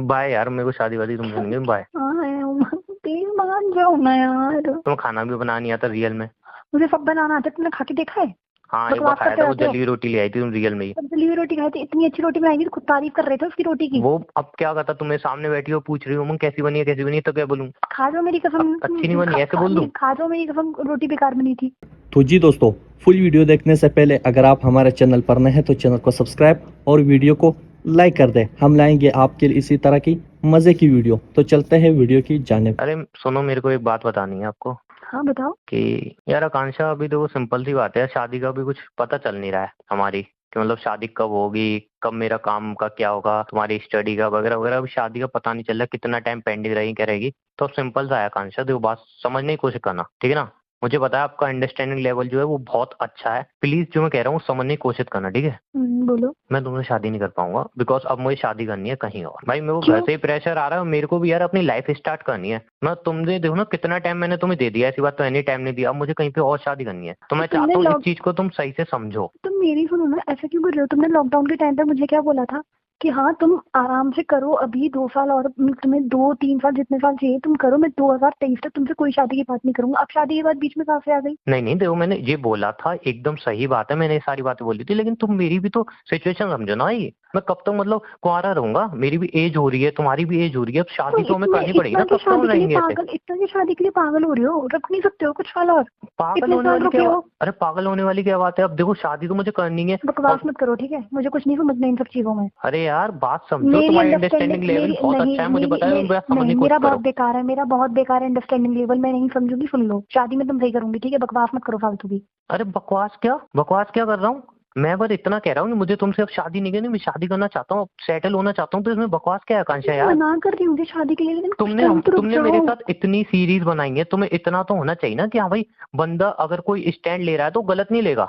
Bye यार, मेरे को शादी वादी तुमसे नहीं, बाय। प्लीज मान जाओ ना यार। तुम्हें खाना भी बनाना नहीं आता रियल में? मुझे सब बनाना आता है, तुमने खा के देखा है? हाँ एक बार खाया था, वो जली हुई रोटी ले आई थी तुम रियल में ही। जली हुई रोटी खाई थी, इतनी अच्छी रोटी बनाई थी, खुद तारीफ कर रहे थे उसकी रोटी की। वो अब क्या कहता, तुम्हें सामने बैठी हो पूछ रही हो कैसी बनी है कैसी बनी है, तो क्या बोलूं? खा जाओ मेरी कसम, अच्छी नहीं बनी ऐसे बोल दूं? खा जाओ मेरी कसम, रोटी बेकार बनी थी। तो जी दोस्तों, फुल वीडियो देखने से पहले अगर आप हमारे चैनल पर नए हैं तो चैनल को सब्सक्राइब और वीडियो को लाइक कर दें। हम लाएंगे आपके लिए इसी तरह की मजे की वीडियो। तो चलते हैं वीडियो की जानिब। अरे सुनो, मेरे को एक बात बतानी है आपको। हाँ बताओ। कि यार आकांक्षा, अभी तो सिंपल सी बात है, शादी का भी कुछ पता चल नहीं रहा है हमारी, कि मतलब शादी कब होगी, कब मेरा काम का क्या होगा, तुम्हारी स्टडी का वगैरह वगैरह। अभी शादी का पता नहीं चल रहा, कितना टाइम पेंडिंग रहेगी क्या रहेगी। तो सिंपल सा है आकांक्षा, देखो बात समझने की कोशिश करना, ठीक है ना? मुझे पता है आपका अंडरस्टैंडिंग लेवल जो है वो बहुत अच्छा है। प्लीज जो मैं कह रहा हूँ समझने की कोशिश करना, ठीक है? बोलो। मैं तुमसे शादी नहीं कर पाऊंगा, बिकॉज अब मुझे शादी करनी है कहीं और। भाई मेरे को घर से ही प्रेशर आ रहा है, मेरे को भी यार अपनी लाइफ स्टार्ट करनी है। मैं तुमने देखो ना कितना टाइम मैंने तुम्हें दे दिया, ऐसी बात तो एनी टाइम नहीं दिया। अब मुझे कहीं पे और शादी करनी है, तो मैं चाहता हूँ इस चीज को तुम सही से समझो। तुम मेरी सुनो ना, ऐसा क्यों कर रहे हो? तुमने लॉकडाउन के टाइम पे मुझे क्या बोला था कि हाँ तुम आराम से करो, अभी 2 साल और तुम्हें 2-3 साल जितने साल चाहिए तुम करो, मैं 2023 तक तुमसे कोई शादी की बात नहीं करूंगा। अब शादी की बात बीच में कहाँ से आ गई? नहीं नहीं देखो, मैंने ये बोला था एकदम सही बात है, मैंने ये सारी बातें बोली थी, लेकिन तुम मेरी भी तो सिचुएशन समझो ना। ये मैं कब तक मतलब कुंवारा रहूंगा? मेरी भी एज हो रही है, तुम्हारी भी एज हो रही है, अब शादी तो हमें करनी पड़ेगी ना। कब तक रहेंगे ऐसे? इतना की शादी के लिए पागल हो रहे हो? रख नहीं सकते हो कुछ साल और? पागल होने वाली क्या? अरे पागल होने वाली क्या बात है? अब देखो शादी तो मुझे करनी है। बकवास मत करो, ठीक है? मुझे कुछ नहीं समझना इन सब चीजों में। अरे यार बात समझो, तुम्हारी अंडरस्टैंडिंग लेवल बहुत अच्छा है, मुझे पता है। मेरा बहुत बेकार है, मेरा बहुत बेकार है अंडरस्टैंडिंग लेवल। मैं नहीं समझूंगी, सुन लो, शादी में तुम सही करूंगी, ठीक है? बकवास मत करो फालतू की। अरे बकवास क्या, बकवास क्या कर रहा हूँ मैं? बस इतना कह रहा हूँ कि मुझे तुमसे अब शादी नहीं करनी, मैं शादी करना चाहता हूँ, सेटल होना चाहता हूँ। तो इसमें बकवास क्या है आकांक्षा यार? मना कर रही हूँ शादी के लिए, लेकिन तुमने मेरे साथ इतनी सीरीज बनाई है, तुम्हें इतना तो होना चाहिए ना कि हाँ भाई बंदा अगर कोई स्टैंड ले रहा है तो गलत नहीं लेगा,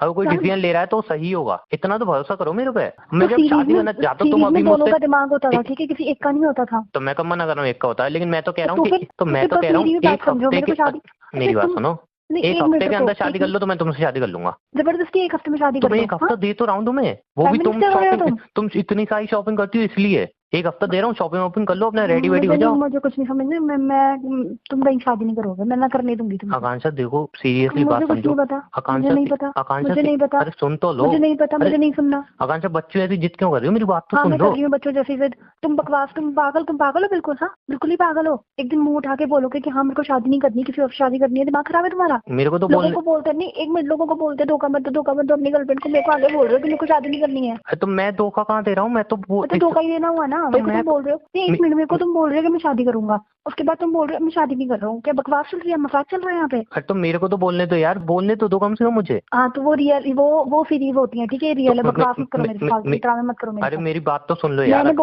अगर कोई डिसीजन ले रहा है तो सही होगा। इतना तो भरोसा करो मेरे पे। मैं जब शादी करना चाहता हूँ, तुम अभी दोनों का दिमाग होता था, ठीक है? किसी एक का नहीं होता था। तो मैं कब मना कर रहा हूँ एक का होता है, लेकिन मैं तो कह रहा हूँ कि एक हफ्ते की, मेरी बात सुनो, एक हफ्ते के अंदर शादी कर लो तो मैं तुमसे शादी कर लूंगा। जबरदस्ती 1 हफ्ते में शादी कर लो? तुम्हें 1 हफ्ता दे तो रहा हूँ तुम्हें, वो भी तुम शॉपिंग, तुम इतनी सारी शॉपिंग करती हो इसलिए 1 हफ्ता दे रहा हूँ। शॉपिंग वॉपिंग कर लो अपना, रेडी वेडी हो जाओ। मुझे कुछ नहीं समझ में, मैं तुम कहीं शादी नहीं करोगे, मैं ना करने दूंगी तुमसे। आकांक्षा देखो सीरियसली बात समझो। आकांक्षा नहीं पता, मुझे नहीं पता। अरे सुन तो लो। मुझे नहीं पता, मुझे नहीं सुनना। आकांक्षा बच्चों ऐसी जिद क्यों कर रही हो? मेरी बात तो सुन लो। मैं कर रही हूँ बच्चों जैसी जिद? तुम बकवास, तुम पागल हो बिल्कुल। हाँ बिल्कुल ही पागल हो। एक दिन मुंह उठा के बोलोगे कि हाँ मेरे को शादी नहीं करनी, किसी और शादी करनी है। दिमाग खराब है तुम्हारा? मेरे को तो लोगों को बोलते नहीं, 1 मिनट, लोगों को बोलते धोखा मत दो अपनी गर्लफ्रेंड को, मेरे को आगे बोल रहे हो कि मेरे को शादी नहीं करनी है। तो मैं धोखा कहाँ दे रहा हूँ? मैं तो धोखा ही देना हुआ ना। मेरे को तुम बोल रहे हो 1 मिनट, मेरे को तुम बोल रहे हो कि मैं शादी करूंगा, उसके बाद तुम बोल रहे हो मैं शादी नहीं कर रहा हूँ। क्या बकवास चल रही है, मजाक चल रहा है यहाँ पे? तो मेरे को तो बोलने दो यार, बोलने तो दो कम से कम मुझे। हाँ तो वो रियल, वो सीरीज होती है, ठीक है? रियल है, बकवास मत करो मेरे साथ, ड्रामे मत करो मेरे। अरे मेरी बात तो सुन लो यार। मैंने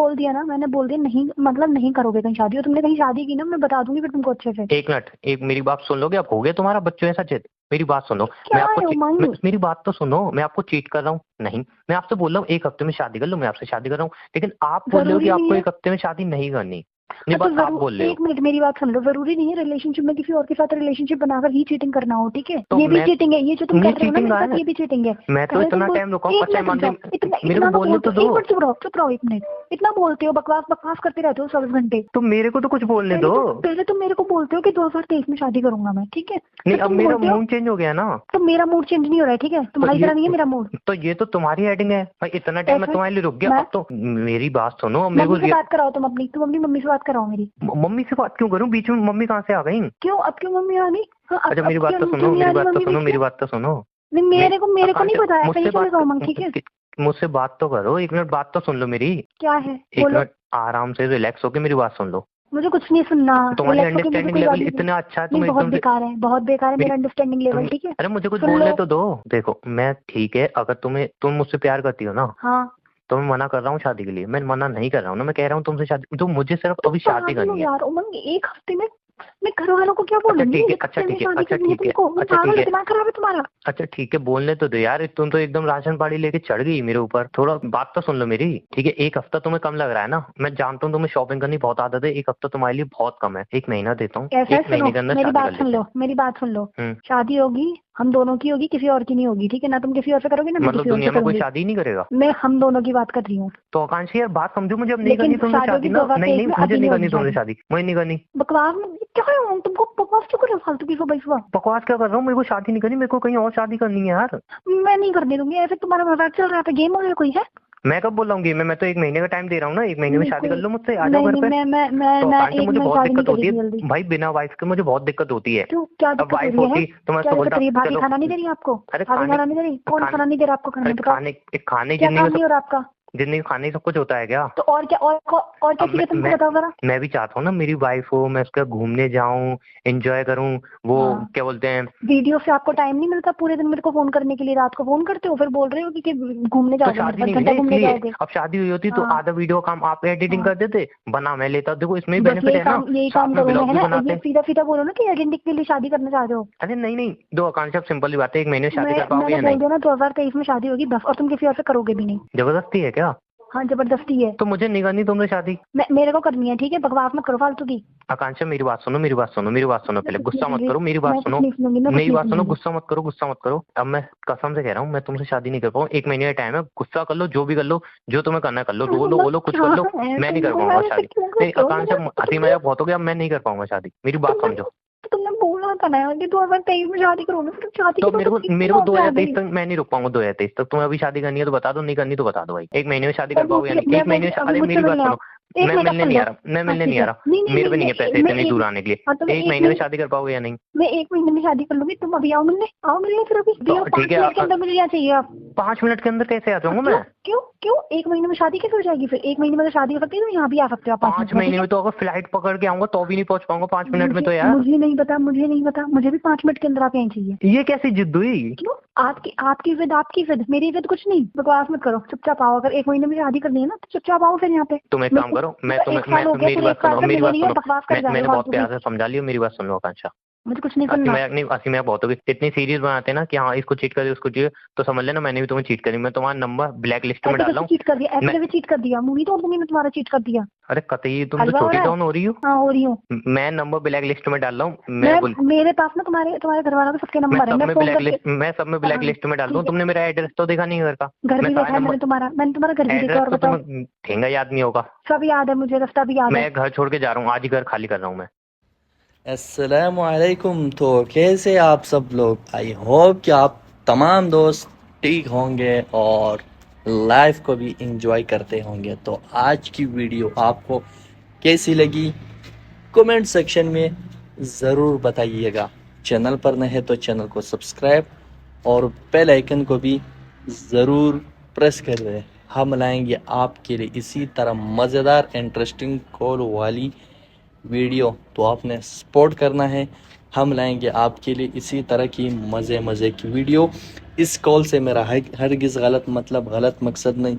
बोल दिया नहीं, मतलब नहीं करोगे कहीं शादी, और तुमने कहीं शादी की ना, मैं बता दूंगी फिर तुमको अच्छे से। 1 मिनट, मेरी बात सुन लोगे? अब हो गया तुम्हारा बच्चों ऐसा जिद? मेरी बात सुनो, मैं आपको मेरी बात तो सुनो, मैं आपको चीट कर रहा हूँ? नहीं, मैं आपसे बोल रहा हूँ 1 हफ्ते में शादी कर लो, मैं आपसे शादी कर रहा हूँ, लेकिन आप बोल रहे हो कि आपको 1 हफ्ते में शादी नहीं करनी। नहीं बात आप बोल रहे हो। 1 मिनट मेरी बात सुन लो, जरूरी नहीं है रिलेशनशिप में किसी और के साथ रिलेशनशिप बनाकर ही चीटिंग करना हो, ठीक है? तो ये भी चीटिंग है, ये जो तुम कर रहे हो ना, ये भी चीटिंग है। मैं तो इतना टाइम रुका हूँ, मेरे को बोलने तो दो। चुप रहो 1 मिनट। इतना बोलते हो, बकवास करते रहते हो 24 घंटे। तो मेरे को तो कुछ बोलने दो। पहले तुम मेरे को बोलते हो कि 2023 में शादी करूंगा मैं, ठीक है? नहीं अब मेरा मूड चेंज हो गया ना। तो मेरा मूड चेंज नहीं हो रहा है, ठीक है? तुम्हारी तरह नहीं है मेरा मूड। तो ये तो तुम्हारी हेडिंग है भाई, इतना टाइम मैं तुम्हारे लिए रुक गया। अब तो मेरी बात सुनो, मेरे को बात कराओ तुम अपनी मम्मी से बात कराओ मेरी। मम्मी से बात क्यों करूं? बीच में मम्मी कहाँ से आ गई? क्यों? अब क्यों मम्मी आ गई? अच्छा मेरी बात तो सुनो, मेरी बात तो सुनो। नहीं मेरे को नहीं पता है, ठीक है? मुझसे बात तो करो, 1 मिनट बात तो सुन लो मेरी। क्या है? 1 मिनट आराम से रिलैक्स होके मेरी बात सुन लो। मुझे कुछ नहीं सुनना। तुम्हारी अंडरस्टैंडिंग लेवल इतना अच्छा है, तुम बहुत बेकार है मेरा अंडरस्टैंडिंग लेवल, ठीक है? अरे मुझे कुछ बोलने तो दो। देखो मैं ठीक है, अगर तुम मुझसे प्यार करती हो ना, हाँ, तो मैं मना कर रहा हूँ शादी के लिए? मैं मना नहीं कर रहा हूँ ना, मैं कह रहा हूँ तुमसे शादी, तो मुझे सिर्फ अभी शादी करनी है यार। उमंग 1 हफ्ते में मैं घर वालों को क्या बोलूंगी? अच्छा ठीक है दिमाग खराब है तुम्हारा? अच्छा ठीक है, बोलने तो दो यार। तुम तो एकदम राशन पानी लेके चढ़ गई मेरे ऊपर। थोड़ा बात तो सुन लो मेरी, ठीक है? 1 हफ्ता तुम्हें कम लग रहा है ना, मैं जानता हूँ तुम्हें शॉपिंग करनी बहुत आदत है। 1 हफ्ता तुम्हारे लिए बहुत कम है, 1 महीना देता हूँ। 1 महीने के अंदर मेरी बात सुन लो, शादी होगी हम दोनों की होगी, किसी और की नहीं होगी, ठीक है ना? तुम किसी और से करोगे ना, मैं मतलब किसी और से दुनिया में कोई करूंगी। शादी नहीं करेगा? मैं हम दोनों की बात कर रही हूँ। तो आकांक्षी यार बात समझो, मुझे अब नहीं लेकिन करनी तुमसे शादी शादी होगी ना। 2023 नहीं में, मुझे अभी नहीं नहीं करनी होगी तुमसे शादी। शादी, मुझे नहीं करनी। बकवास में क्या है? तुमको बकवास क्यों कर रहे हो फालतू की सुबह सुबह? बकवास क्या कर रहा हूँ? मेरे को शादी नहीं करनी, मेरे को कहीं और शादी करनी है यार। मैं नहीं करने दूंगी ऐसे। तुम्हारा मजाक चल रहा है? गेम हो रहा है कोई है? मैं कब बोल रहा हूँ गेम में? मैं तो 1 महीने का टाइम दे रहा हूँ ना, 1 महीने में शादी कर लो मुझसे, आ जाओ नहीं घर नहीं, पे। मैं तो आकांक्षा एक मुझे में बहुत शादी नहीं दिक्कत होती करेगी है जल्दी। भाई, बिना वाइफ के मुझे बहुत दिक्कत होती है। क्यों, क्या अब दिक्कत हो वाइफ रही है? होती तो मैं क्या तो दिक्कत बोलता हो रही है? भाभी चलो। खाना नहीं दे रही आपको? अरे भाभी खाना नहीं दे रही? कौन खाना नहीं दे रहा आपको? खाने अरे बताओ। खाने क्या जिंदगी काम में नहीं हो रहा आपका? जिंदगी खाने सब कुछ होता है क्या? तो और क्या, और क्या अब चाहिए तुमको? बताओ जरा। मैं भी चाहता हूँ ना मेरी वाइफ हो, मैं उसके साथ घूमने जाऊँ, एंजॉय करूँ। वो हाँ। क्या बोलते हैं, वीडियो से आपको टाइम नहीं मिलता पूरे दिन मेरे को फोन करने के लिए? रात को फोन करते हो, फिर बोल रहे हो कि घूमने तो जाओगे, मेरे शादी पास नहीं हुई घंटा ना घूमने इसलिए। जाओगे। अब शादी हुई होती तो हाँ। आधा वीडियो काम आप एडिटिंग हाँ। कर देते, बना मैं लेता। देखो इसमें भी बस बेनिफिट है ना, यही साथ काम में करूँ मैं, ब्लॉग है भी ना? बनाते ये हैं। सीधा सीधा बोलो ना कि एजेंटिक के लिए शादी करना चाह रहे हो। अरे नहीं नहीं, दो आकांक्षा सिंपल ही बात है, 1 महीने में शादी कर पाओगे मैंने या बोल नहीं? दिया ना 2023 में शादी होगी बस, और तुम किसी और से करोगे भी नहीं। जबरदस्ती है क्या? हाँ, जबरदस्ती है। तो मुझे नहीं करनी तुमसे शादी। मेरे को करनी है, ठीक है? बकवास मत करो फालतू की। आकांक्षा मेरी बात सुनो, मेरी बात सुनो, मेरी बात सुनो, मैं पहले कुछ नहीं गुस्सा सुन मत रही, करो, मेरी बात मैं कुछ सुनो। नहीं सुनूंगी, मैं कुछ मेरी नहीं बात सुनो, सुनूंगी। गुस्सा मत करो, गुस्सा मत करो। अब मैं कसम से कह रहा हूँ, मैं तुमसे शादी नहीं कर पाऊँ। 1 महीने का टाइम है, गुस्सा कर लो, जो भी कर लो, जो तुम्हें करना है कर लो, रो लो, बोलो, कुछ कर लो। मैं नहीं कर पाऊंगा शादी। नहीं आकांक्षा, हंसी मजाक बहुत हो गया, अब मैं नहीं कर पाऊंगा शादी, मेरी बात समझो। तुमने बोला था ना कि 2023 में शादी करोगे, फिर शादी तो की मेरे को इतनी बात आ 2023 गई। तक मैं नहीं रुक पाऊंगा। 2023 तक तुम्हें अभी शादी करनी है तो बता दो, नहीं करनी तो बता दो भाई। 1 महीने में शादी कर पाओगे या नहीं? 1 महीने में अभी अरे मुझसे मेरी बात मिलने आओ। सुनो, एक मैं मिनट मिलने सुन नहीं लो। आ रहा, मैं हाँ मिलने ठीक नहीं आ है। रहा। नहीं नहीं मेरे पे नहीं है पैसे मैं इतनी दूर आने के लिए। हाँ तो मैं 1 एक महीने में मिनट शादी कर पाओगे या नहीं? मैं 1 महीने में शादी कर लूंगी। तुम अभी आओ मिलने, फिर अभी तो भैया 5 ठीक है, मिनट के अंदर मिल जाना चाहिए आप। 5 मिनट के अंदर कैसे आ जाऊंगा मैं? क्यों क्यों 1 महीने में शादी कैसे हो जाएगी? फिर 1 महीने में तो शादी हो सकती है, तो यहाँ भी आ सकते हो आप 5 5 मिनट में, ठीक महीने है? में तो अगर फ्लाइट पकड़ के आऊंगा तो भी नहीं पहुंच पाऊंगा 5 मिनट में तो यार। मुझे नहीं पता, मुझे भी 5 मिनट के अंदर आप यहीं चाहिए। ये कैसी जिद हुई? क्यों? आपकी जिद, मेरी जिद कुछ नहीं। बकवास मत करो, चुपचाप आओ। अगर 1 महीने में शादी करनी है ना तो चुपचाप आओ फिर यहाँ पे। तुम एक काम करो, मैं तुम्हें 1 साल हो गया, मेरी पूरे बात 1 साल सुनो, से मेरी मिले बात नहीं हो, सुनो। बकवास कर जा रहे मैंने हो बहुत फालतू प्यार की। से समझा लियो, मेरी बात सुन लो आकांक्षा। मुझे कुछ नहीं हंसी सुनना। मजाक नहीं, हंसी मजाक बहुत होगी। इतनी सीरियस बनाते हैं ना कि हाँ इसको चीट कर दिया, उसको चीट, तो समझ लेना मैंने भी तुम्हें चीट करी। मैं तुम्हारा नंबर ब्लैक लिस्ट में डाल रहा हूँ। चीट कर दिया, ऐसे चीट कर दिया, मूवी तोड़ दूंगी मैं तुम्हारा चीट कर दिया। अरे कतई तुम तो हलवा हो छोटी रहा है? डाउन हो रही हो। हाँ हो रही हूँ। मैं नंबर ब्लैक लिस्ट में डाल रहा हूँ। मेरे पास ना तुम्हारे घर वालों के सबके नंबर है। मैं सब में ब्लैक लिस्ट में डाल दूँ। तुमने मेरा एड्रेस तो देखा नहीं घर का? घर भी मैं देखा सारे है मैंने तुम्हारा घर भी देखा। और एड्रेस तो बताओ। तुम्हें ठेंगा याद नहीं होगा। सब याद है मुझे, रास्ता भी याद है। मैं घर छोड़ के जा रहा हूँ, आज ही घर खाली कर रहा हूँ मैं। अस्सलामुअलैकुम। तो कैसे आप सब लोग? आई होप कि आप तमाम दोस्त ठीक होंगे और लाइफ को भी एंजॉय करते होंगे। तो आज की वीडियो आपको कैसी लगी कमेंट सेक्शन में ज़रूर बताइएगा। चैनल पर नए हैं तो चैनल को सब्सक्राइब और बेल आइकन को भी ज़रूर प्रेस कर दें। हम लाएंगे आपके लिए इसी तरह मज़ेदार इंटरेस्टिंग कॉल वाली वीडियो, तो आपने सपोर्ट करना है। हम लाएंगे आपके लिए इसी तरह की मज़े की वीडियो। इस कॉल से मेरा हरगिज़ गलत मतलब गलत मकसद नहीं,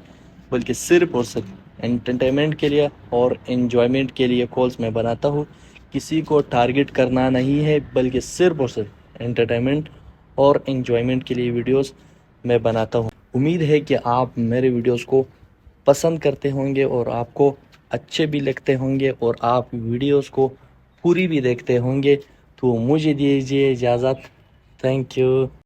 बल्कि सिर्फ और सिर्फ एंटरटेनमेंट के लिए और एंजॉयमेंट के लिए कॉल्स मैं बनाता हूँ। किसी को टारगेट करना नहीं है, बल्कि सिर्फ और सिर्फ एंटरटेनमेंट और एंजॉयमेंट के लिए वीडियोस मैं बनाता हूँ। उम्मीद है कि आप मेरे वीडियोस को पसंद करते होंगे और आपको अच्छे भी लगते होंगे और आप वीडियोस को पूरी भी देखते होंगे। तो मुझे दीजिए इजाज़त। Thank you.